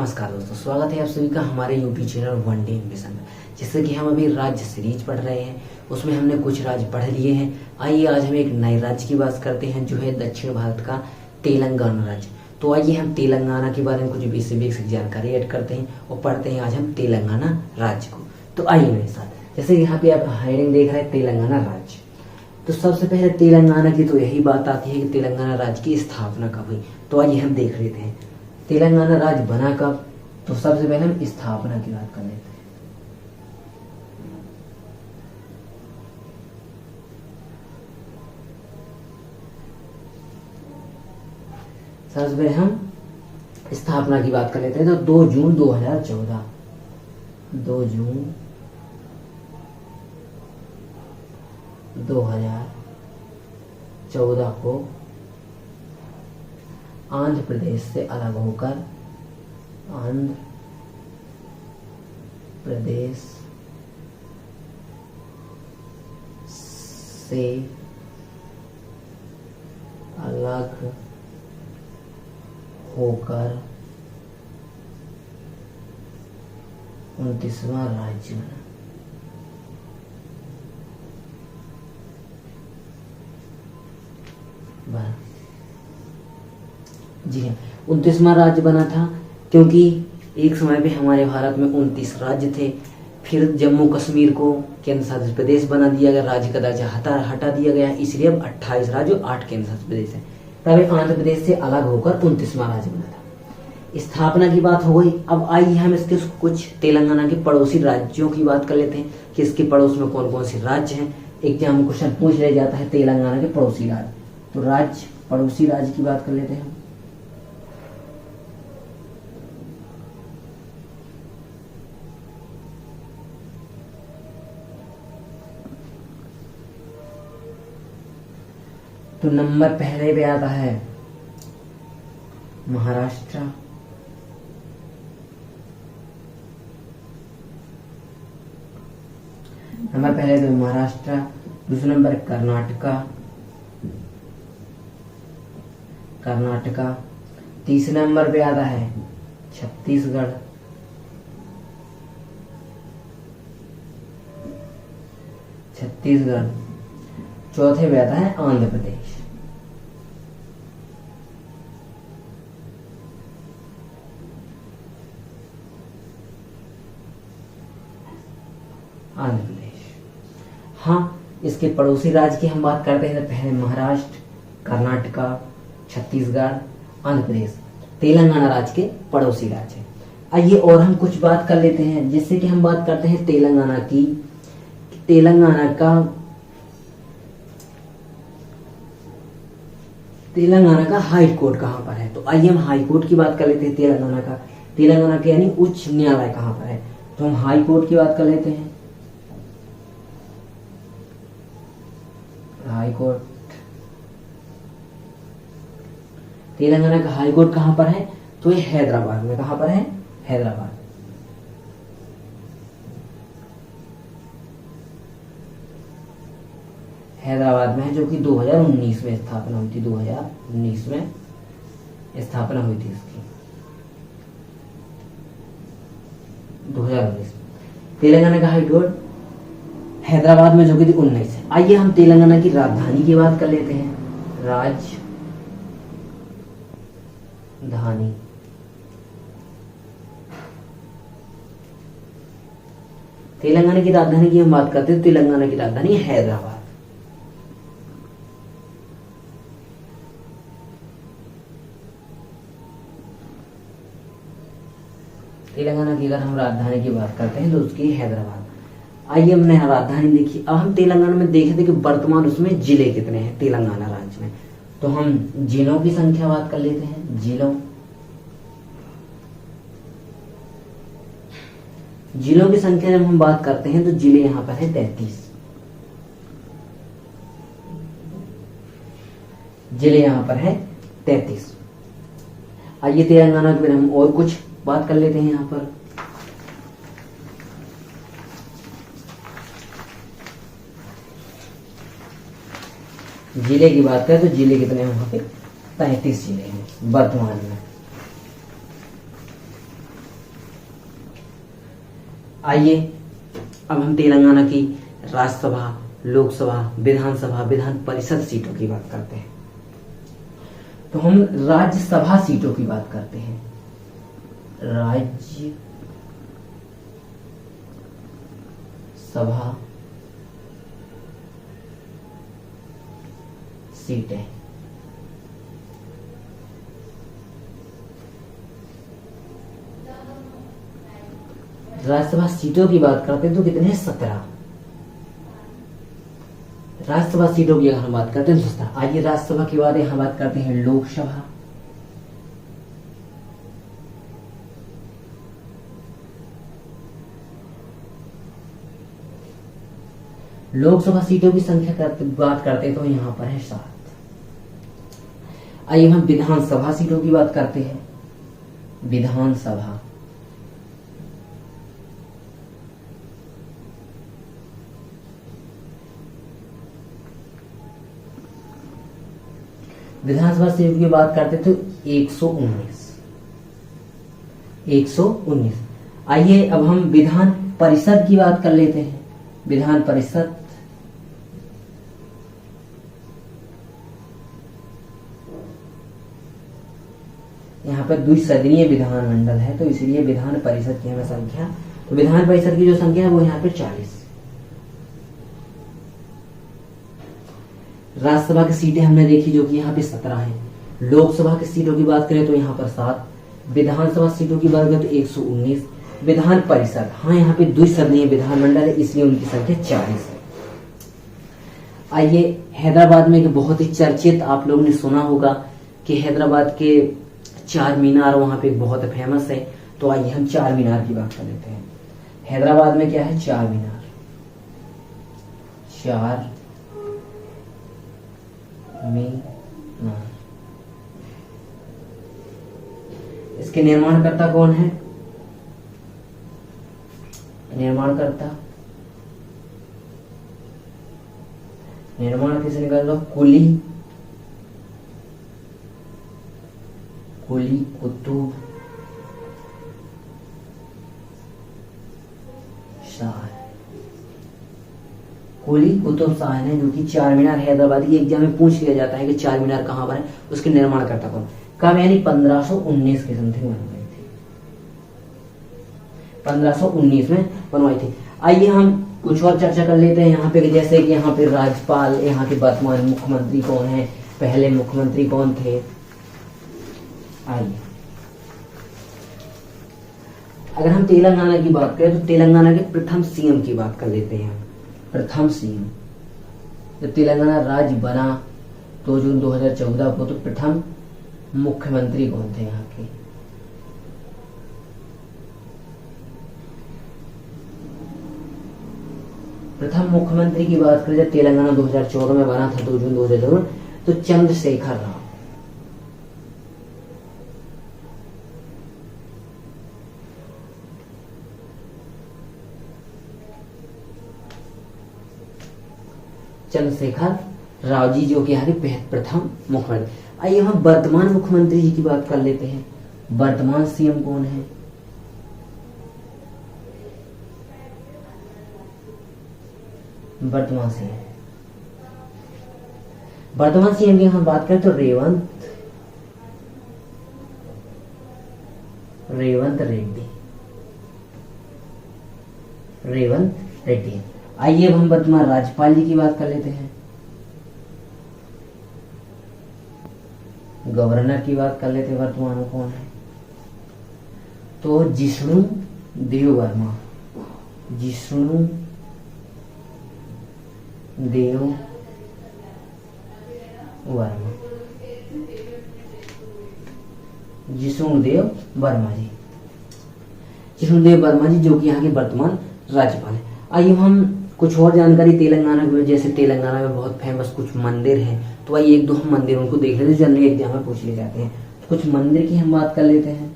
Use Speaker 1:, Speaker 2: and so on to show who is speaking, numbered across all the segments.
Speaker 1: नमस्कार दोस्तों, स्वागत है आप सभी का हमारे YouTube channel one day mission में। जैसे कि हम अभी राज्य सीरीज पढ़ रहे हैं, उसमें हमने कुछ राज्य पढ़ लिए हैं। आइए आज हम एक नए राज्य की बात करते हैं जो है दक्षिण भारत का तेलंगाना राज्य। तो आइए हम तेलंगाना के बारे में कुछ बेसिक जानकारी ऐड करते हैं और पढ़ते हैं आज हम तेलंगाना राज्य को। तो आइए मेरे साथ, जैसे यहाँ पे आप हेडिंग देख रहे हैं तेलंगाना राज्य। तो सबसे पहले तेलंगाना की तो यही बात आती है कि तेलंगाना राज्य की स्थापना कब हुई। तो आइए हम देख लेते हैं तेलंगाना राज्य बना कब। तो सबसे पहले हम स्थापना की बात कर लेते हैं। सबसे पहले हम स्थापना की बात कर लेते हैं। तो 2 जून 2014, 2 जून 2014 को आंध्र प्रदेश से अलग होकर आंध्र प्रदेश से अलग होकर 29वां राज्य बना। जी हाँ, 29वां राज्य बना था क्योंकि एक समय पे हमारे भारत में 29 राज्य थे। फिर जम्मू कश्मीर को केंद्र शासित प्रदेश बना दिया गया, राज्य का दर्जा हटा दिया गया, इसलिए अब 28 राज्य और 8 केंद्र शासित प्रदेश है। तब आंध्र प्रदेश से अलग होकर 29वां राज्य बना था। स्थापना की बात हो गई। अब आइए हम इसके कुछ तेलंगाना के पड़ोसी राज्यों की बात कर लेते हैं कि इसके पड़ोस में कौन कौन से राज्य हैं। एग्जाम क्वेश्चन पूछ लिया जाता है तेलंगाना के पड़ोसी राज्य। तो पड़ोसी राज्य की बात कर लेते हैं। तो नंबर पहले पे आता है महाराष्ट्र, नंबर पहले पे महाराष्ट्र, दूसरे नंबर कर्नाटका, तीसरे नंबर पे आता है छत्तीसगढ़, चौथे पे आता है आंध्र प्रदेश। हाँ, इसके पड़ोसी राज्य की हम बात करते हैं तो पहले महाराष्ट्र, कर्नाटका, छत्तीसगढ़, आंध्र प्रदेश, तेलंगाना राज्य के पड़ोसी राज्य। आइए और हम कुछ बात कर लेते हैं, जिससे कि हम बात करते हैं तेलंगाना की। तेलंगाना का हाई कोर्ट कहाँ पर है। तो आइए हम हाई कोर्ट की बात कर लेते हैं। तेलंगाना के यानी उच्च न्यायालय कहाँ पर है। तो हम हाई कोर्ट की बात कर लेते हैं। हाई कोर्ट, तेलंगाना का हाई कोर्ट कहां पर है। तो ये हैदराबाद में। कहां पर है? हैदराबाद। हैदराबाद में है, जो कि 2019 में स्थापना हुई थी। 2019 में स्थापना हुई थी इसकी, 2019। तेलंगाना का हाई कोर्ट हैदराबाद में, जो कि 19 है। आइए हम तेलंगाना की राजधानी की बात कर लेते हैं। राजधानी, तेलंगाना की राजधानी की हम बात करते हैं। तेलंगाना की राजधानी हैदराबाद। तेलंगाना की अगर हम राजधानी की बात करते हैं तो उसकी हैदराबाद। आइए हमने राजधानी देखी। अब हम तेलंगाना में देखे थे कि वर्तमान उसमें जिले कितने हैं तेलंगाना राज्य में। तो हम जिलों की संख्या बात कर लेते हैं। जिलों की संख्या जब हम बात करते हैं तो जिले यहां पर है 33। जिले यहां पर है 33। आइए तेलंगाना के बारे में हम और कुछ बात कर लेते हैं। यहां पर जिले की बात करें तो जिले कितने हैं वहां पे? 35 जिले हैं वर्तमान में। आइए अब हम तेलंगाना की राज्यसभा, लोकसभा, विधानसभा, विधान परिषद सीटों की बात करते हैं। तो हम राज्यसभा सीटों की बात करते हैं। राज्य सभा सीटें, राज्यसभा सीटों की बात करते हैं तो कितने हैं? 17 राज्यसभा सीटों की अगर हम बात करते हैं तो 17। आइए राज्यसभा के बाद हम बात करते हैं लोकसभा। लोकसभा सीटों की संख्या बात करते हैं तो यहाँ पर है 7। आइए हम विधानसभा सीटों की बात करते हैं। विधानसभा सीटों की बात करते तो 119। आइए अब हम विधान परिषद की बात कर लेते हैं। विधान परिषद यहाँ पर द्विसदनीय विधानमंडल है तो इसलिए विधान परिषद की हमें संख्या, तो विधान परिषद की जो संख्या है वो यहाँ पे 40। राज्यसभा की सीटें हमने देखी जो कि यहाँ पे 17 हैं। लोकसभा की सीटों की बात करें तो यहाँ पर 7। विधानसभा सीटों की बात करें तो 119। विधान परिषद, हाँ यहाँ पे द्विसदनीय विधानमंडल है इसलिए उनकी संख्या 40 है। आइए हैदराबाद में एक बहुत ही चर्चित, आप लोगों ने सुना होगा कि हैदराबाद के 4 मीनार वहां पे बहुत फेमस है। तो आइए हम 4 मीनार की बात कर लेते हैं। हैदराबाद में क्या है? 4 मीनार। 4 मीनार, इसके निर्माणकर्ता कौन है? निर्माण किसने निकाला? कुली कुतुब शाह। कुली कुतुब शाह ने, जो कि 4 मीनार हैदराबाद की एग्जाम में पूछ लिया जाता है कि 4 मीनार कहाँ बने, उसके निर्माण करता कौन? कब? यानी 1519 के समथिंग बनवाई थी। 1519 में बनवाई थी। आइए हम कुछ और चर्चा कर लेते हैं यहाँ पे, जैसे कि यहाँ पे राज्यपाल, यहाँ के वर्तमान मुख्यमंत्री कौन है, पहले मुख्यमंत्री कौन थे। आइए अगर हम तेलंगाना की बात करें तो तेलंगाना के प्रथम सीएम की बात कर लेते हैं। प्रथम सीएम, जब तेलंगाना राज्य बना 2 जून 2014 को, तो प्रथम मुख्यमंत्री कौन थे यहाँ के? प्रथम मुख्यमंत्री की बात करें जब तेलंगाना 2014 में बना था 2 जून 2014, तो चंद्रशेखर राव। चंद्रशेखर राव जी, जो कि यहाँ के प्रथम मुख्यमंत्री। आइए हम वर्तमान मुख्यमंत्री जी की बात कर लेते हैं। वर्तमान सीएम कौन है? वर्तमान सीएम की हम बात करें तो रेवंत रेड्डी। आइए अब हम वर्तमान राज्यपाल जी की बात कर लेते हैं। गवर्नर की बात कर लेते हैं, वर्तमान में कौन है? तो जिष्णु देव वर्मा। जिष्णु देव वर्मा जी, जो कि यहाँ के वर्तमान राज्यपाल है। आइए हम कुछ और जानकारी तेलंगाना की, जैसे तेलंगाना में बहुत फेमस कुछ मंदिर हैं, तो आइए 1-2 हम मंदिर उनको देख लेते हैं, जनरली एग्जाम में पूछ लिए जाते हैं। तो कुछ मंदिर की हम बात कर लेते हैं।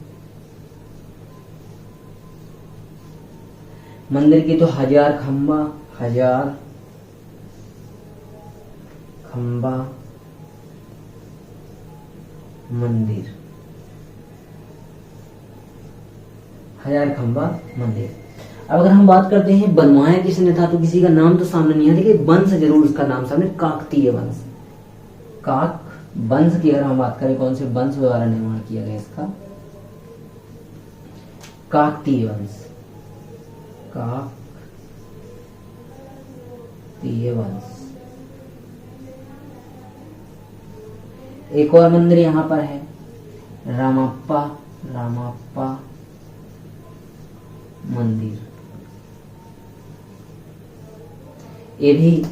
Speaker 1: मंदिर की तो हजार खंबा मंदिर। अब अगर हम बात करते हैं बनवाया किसने था, तो किसी का नाम तो सामने नहीं है, लेकिन वंश जरूर उसका नाम सामने, काकतीय वंश। काक वंश की अगर हम बात करें, कौन से वंश द्वारा निर्माण किया गया इसका, काकतीय वंश, काकतीय वंश। एक और मंदिर यहां पर है, रामाप्पा मंदिर। ये भी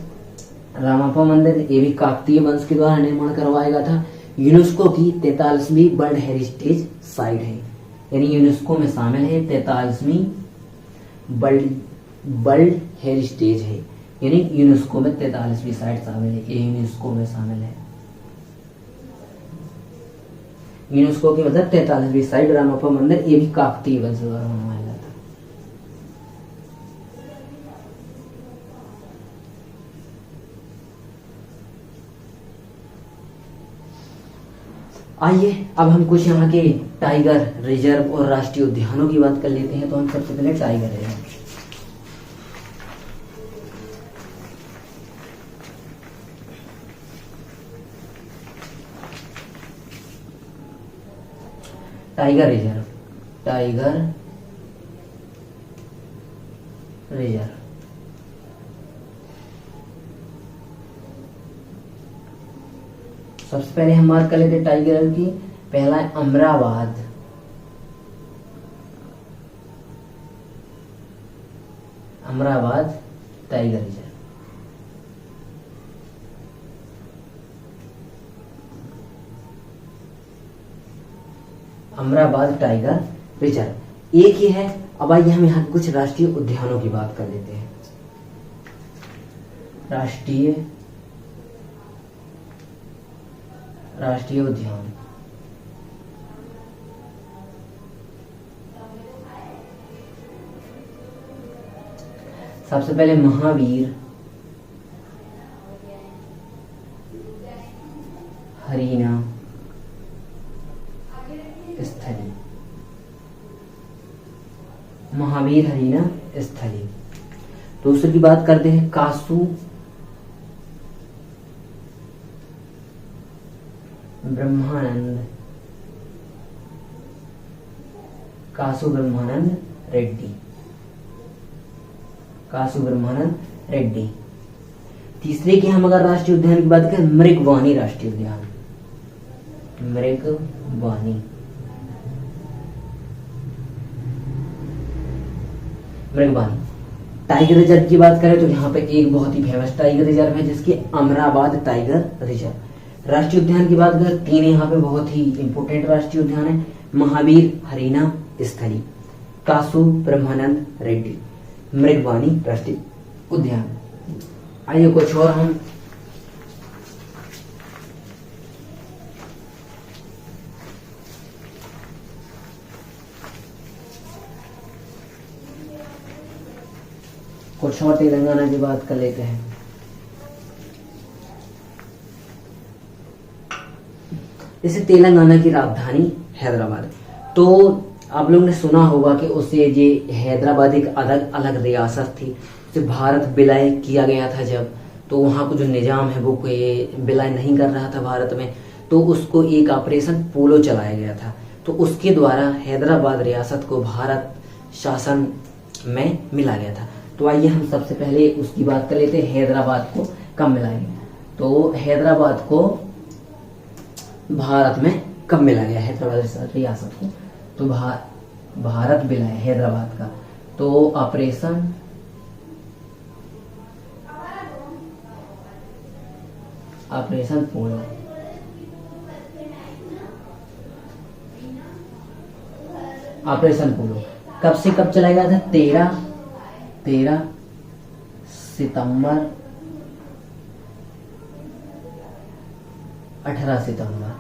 Speaker 1: रामाप्पा मंदिर, ये भी काकतीय वंश के द्वारा निर्माण करवाया गया था। यूनेस्को की 43वीं वर्ल्ड हेरिटेज साइट है, यानी यूनेस्को में शामिल है, 43वीं वर्ल्ड हेरिटेज है, यानी यूनेस्को में 43वीं साइट शामिल है, ये यूनेस्को में शामिल है। यूनेस्को की मतलब 43वीं साइट रामाप्पा मंदिर, ये भी काकतीय वंश द्वारा बनवाया गया था। आइए अब हम कुछ यहाँ के टाइगर रिजर्व और राष्ट्रीय उद्यानों की बात कर लेते हैं। तो हम सबसे पहले टाइगर रिजर्व, टाइगर रिजर्व, सबसे पहले हम बात कर लेते हैं टाइगर की। पहला है Amrabad, tiger reserve. Amrabad tiger reserve एक ही है। अब आइए हम यहाँ कुछ राष्ट्रीय उद्यानों की बात कर लेते हैं। राष्ट्रीय उद्यान, सबसे पहले महावीर हरीना स्थली, महावीर हरीना स्थली। दूसरी की बात करते हैं कासू ब्रह्मानंद रेड्डी। तीसरे की हम अगर राष्ट्रीय उद्यान की बात करें, मृगवानी राष्ट्रीय उद्यान, मृगवानी। टाइगर रिजर्व की बात करें तो यहाँ पे एक बहुत ही फेमस टाइगर रिजर्व है, जिसकी अमराबाद टाइगर रिजर्व। राष्ट्रीय उद्यान की बात करें, 3 यहाँ पे बहुत ही इंपोर्टेंट राष्ट्रीय उद्यान है, महावीर हरीना स्थली, कासू ब्रह्मानंद रेड्डी, मृगवानी राष्ट्रीय उद्यान। आइए कुछ और हम तेलंगाना की बात कर लेते हैं। जैसे तेलंगाना की राजधानी हैदराबाद, तो आप लोगों ने सुना होगा कि उससे ये हैदराबाद एक अलग रियासत थी, उसे भारत विलय किया गया था जब, तो वहाँ को जो निजाम है वो कोई विलय नहीं कर रहा था भारत में, तो उसको एक ऑपरेशन पोलो चलाया गया था, तो उसके द्वारा हैदराबाद रियासत को भारत शासन में मिला गया था। तो आइए हम सबसे पहले उसकी बात कर लेते हैं, हैदराबाद को कब मिला गया। तो हैदराबाद को भारत में कब मिला गया, हैदराबाद रियासत को, तो भारत विलय हैदराबाद का, तो ऑपरेशन पोलो, कब से कब चलाया गया था, 13 सितंबर 18 सितंबर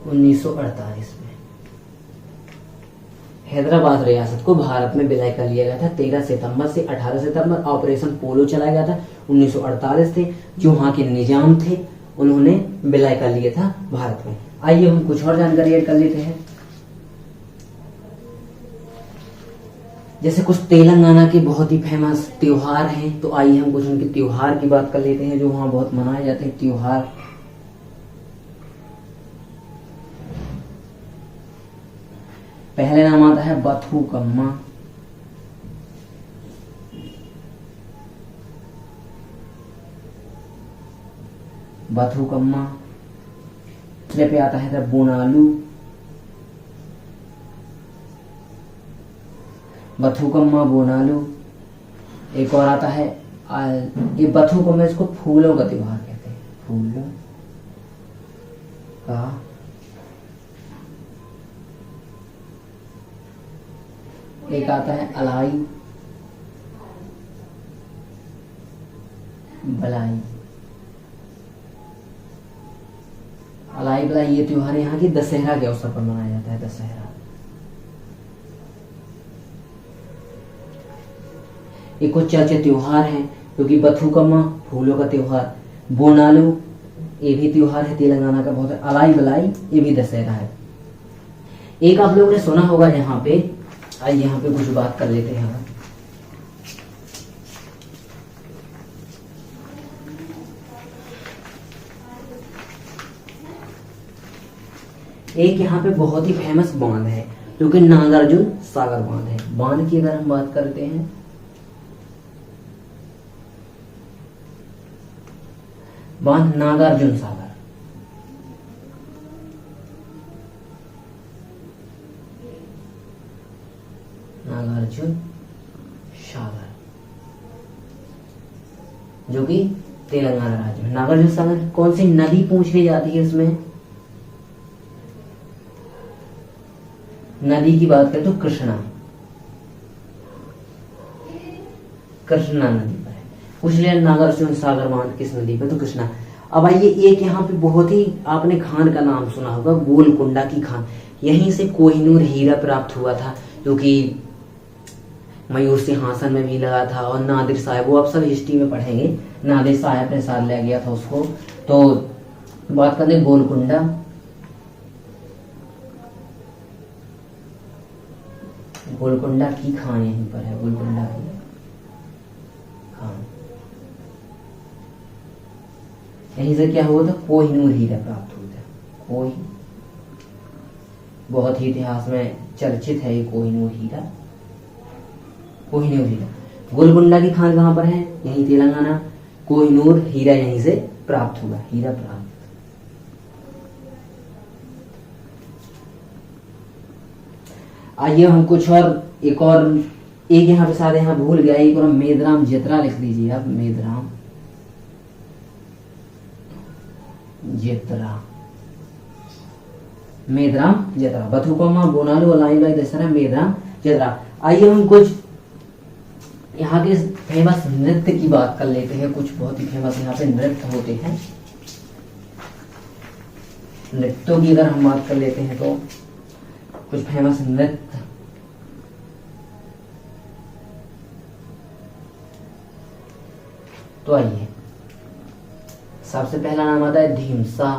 Speaker 1: 1948 में हैदराबाद रियासत को भारत में विलय कर लिया गया था। 13 सितंबर से 18 सितंबर ऑपरेशन पोलो चलाया गया था। 1948 थे जो वहां के निजाम थे, उन्होंने विलय कर लिया था भारत में। आइए हम कुछ और जानकारी ऐड कर लेते हैं। जैसे कुछ तेलंगाना के बहुत ही फेमस त्योहार हैं, तो आइए हम कुछ उनके त्योहार की बात कर लेते हैं जो वहां बहुत मनाए जाते हैं त्योहार। पहले नाम आता है बथुकम्मा। बथुकम्मा। दूसरे पे आता है बोनालू। बथुकम्मा, बोनालू। एक और आता है ये बथुकम्मा, इसको फूलों का त्योहार कहते हैं, फूलों का। एक आता है अलाई बलाई। अलाई बलाई ये त्योहार यहाँ की दशहरा के अवसर पर मनाया जाता है, दशहरा। ये कुछ चर्चित त्योहार हैं, क्योंकि बथुकम्मा फूलों का त्योहार, बोनालू ये भी त्योहार है तेलंगाना का बहुत है, अलाई बलाई ये भी दशहरा है। एक आप लोगों ने सुना होगा यहाँ पे, आइए यहाँ पे कुछ बात कर लेते हैं। एक यहाँ पे बहुत ही फेमस बांध है जो कि नागार्जुन सागर बांध है। बांध की अगर हम बात करते हैं, बांध नागार्जुन सागर। नागार्जुन सागर जो कि तेलंगाना राज्य में। नागार्जुन सागर कौन सी नदी पूछी जाती है इसमें? नदी की बात करें तो कृष्णा, कृष्णा नदी पर है। पूछ लिया नागार्जुन सागर बांध किस नदी पे, तो कृष्णा। अब आइए एक यहाँ पे बहुत ही आपने खान का नाम सुना होगा, गोलकुंडा की खान। यहीं से कोहिनूर हीरा प्राप्त हुआ था जो कि मयूर सिंहासन में भी लगा था। और नादिर साहब, वो आप सब हिस्ट्री में पढ़ेंगे, नादिर साहब ने साथ ले गया था उसको। तो बात करते हैं गोलकुंडा। गोलकुंडा की खान यहीं पर है, गोलकुंडा की खान। यहीं से क्या हुआ था? कोहिनूर हीरा प्राप्त हुआ था। कोही बहुत ही इतिहास में चर्चित है ये कोहिनूर हीरा। कोहिनूर हीरा, गोलकुंडा की खान कहाँ पर है? यहीं तेलंगाना। कोहिनूर हीरा यहीं से प्राप्त हुआ, हीरा प्राप्त। आइए हम कुछ और एक यहाँ पे सारे यहाँ भूल गया, एक और मेदराम जतरा लिख दीजिए आप। मेदराम जतरा, मेदराम जतरा। बथुकम्मा, बोनालू, अलाई बलाई, दशहरा, मेदराम जतरा। आइए हम कुछ यहाँ के फेमस नृत्य की बात कर लेते हैं। कुछ बहुत ही फेमस यहाँ पे नृत्य होते हैं। नृत्यों की अगर हम बात कर लेते हैं तो कुछ फेमस नृत्य, तो आइए सबसे पहला नाम आता है ढीमसा।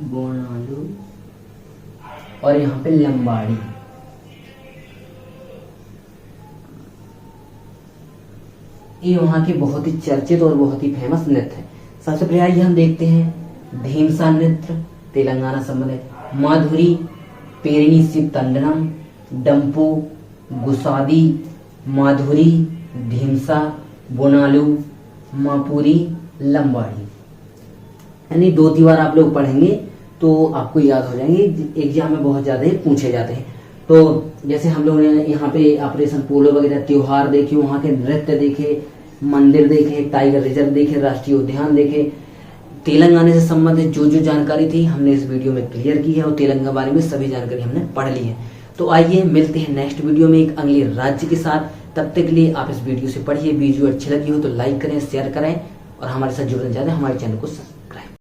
Speaker 1: बोनालू और यहाँ पे लंबाड़ी। ये वहां के बहुत ही चर्चित और बहुत ही फेमस नृत्य है। सबसे पहले हम देखते हैं ढीमसा नृत्य, तेलंगाना संबंधित। माधुरी, पेरिनी शिव तंडनम, डंपू, गुसादी, माधुरी, ढीमसा, बोनालू, मापुरी, लंबाड़ी। यानी 2-3 बार आप लोग पढ़ेंगे तो आपको याद हो जाएंगे, एग्जाम में बहुत ज्यादा पूछे जाते हैं। तो जैसे हम लोगों ने यहाँ पे ऑपरेशन पोलो वगैरह त्योहार देखे, वहाँ के नृत्य देखे, मंदिर देखे, टाइगर रिजर्व देखे, राष्ट्रीय उद्यान देखे, तेलंगाना से संबंधित जो जो जानकारी थी हमने इस वीडियो में क्लियर की है और तेलंगाना बारे में सभी जानकारी हमने पढ़ ली है। तो आइए मिलते हैं नेक्स्ट वीडियो में एक अगले राज्य के साथ। तब तक के लिए आप इस वीडियो से पढ़िए। वीडियो अच्छी लगी हो तो लाइक करें, शेयर करें और हमारे साथ जुड़ना चाहते हैं हमारे चैनल को